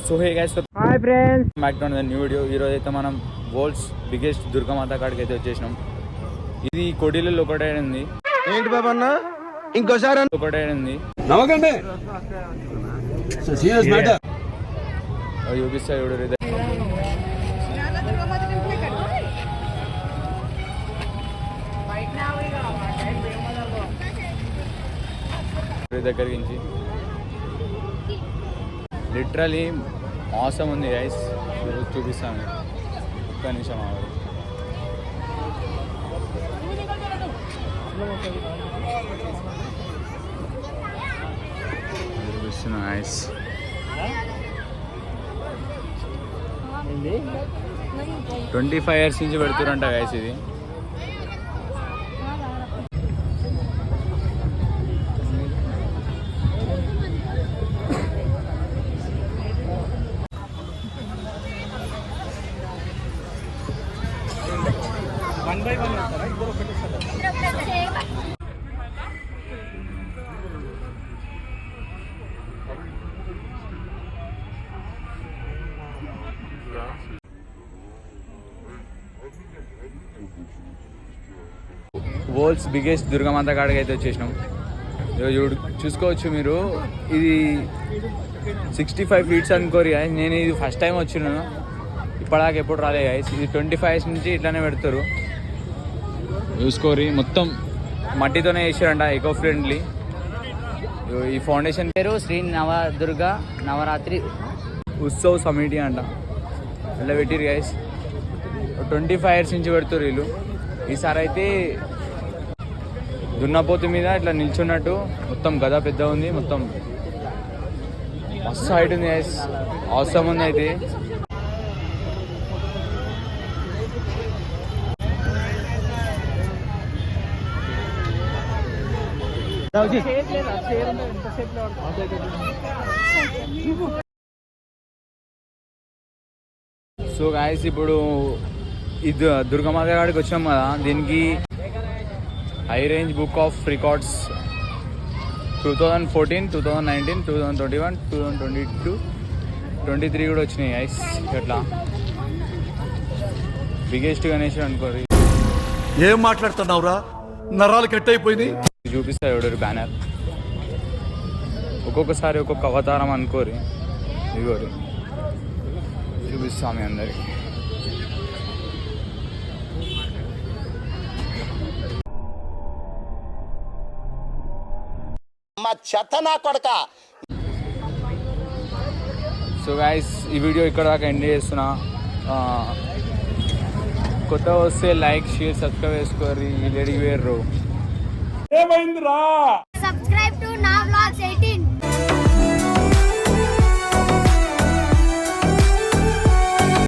So hey guys, hi friends, back to the new video. ఈరోజు అయితే మనం world's biggest Durgamata కాడికి అయితే వచ్చేసినాం. ఇది కోడిలలో ఒకటే ఉంది. ఏంటి బాబా అన్న ఇంకోసారి ఒకటే ఉంది నమ్మకండి సీరియస్ మ్యాటర్. చూపిస్తా చూడు. దగ్గరికి నుంచి లిటరలీ మోసం ఉంది గైస్. చూపిస్తాను ఒక్క నిమిషం ఆవిడ. చూపిస్తున్నా గైస్. 25 years నుంచి పెడుతురంట గైస్ ఇది. వరల్డ్స్ బిగ్గెస్ట్ దుర్గామాత కాడికి అయితే వచ్చేసినాం. చూసుకోవచ్చు మీరు. ఇది 65 feet అనుకోరు గాయస్. నేను ఇది ఫస్ట్ టైం వచ్చినాను, ఇప్పటిదాకా ఎప్పుడు రాలే గాయస్. ఇది 25 years నుంచి ఇట్లానే పెడతారు. చూసుకోరి, మొత్తం మట్టితోనే చేసారంట, ఎకో ఫ్రెండ్లీ. ఈ ఫౌండేషన్ పేరు శ్రీ నవదుర్గా నవరాత్రి ఉత్సవ్ సమితి అంట. ఇలా పెట్టిరు గైస్. 25 years నుంచి పెడతారు వీళ్ళు. ఈసారి అయితే దున్నపోతు మీద ఇట్లా నిల్చున్నట్టు, మొత్తం గద పెద్ద ఉంది, మొత్తం మస్తు హైట్ ఉంది గైస్. అవసరం ఉంది అయితే. సో గాయస్, ఇప్పుడు ఇది దుర్గామాత కాడికి వచ్చాం కదా. దీనికి high range book of records 2014, 2019, 2021, 2022, 2023 కూడా వచ్చినాయి గైస్. ఇట్లా బిగ్గెస్ట్ గణేష్ అనుకోరు. ఏం మాట్లాడుతున్నావురా, నరాలు కట్ అయిపోయింది. చూపిస్తా ఎవడరు బ్యానర్. ఒక్కొక్కసారి ఒక్కొక్క అవతారం అనుకోరి. ఇదిగోరి చూపిస్తాము అందరికి. సో గైస్, ఈ వీడియో ఇక్కడ దాకా ఎండ్ చేస్తున్నా. కొత్త వస్తే లైక్, షేర్, సబ్స్క్రైబ్ చేసుకోరు. ఈ lady వేర్రు Subscribe to Now Vlogs 18.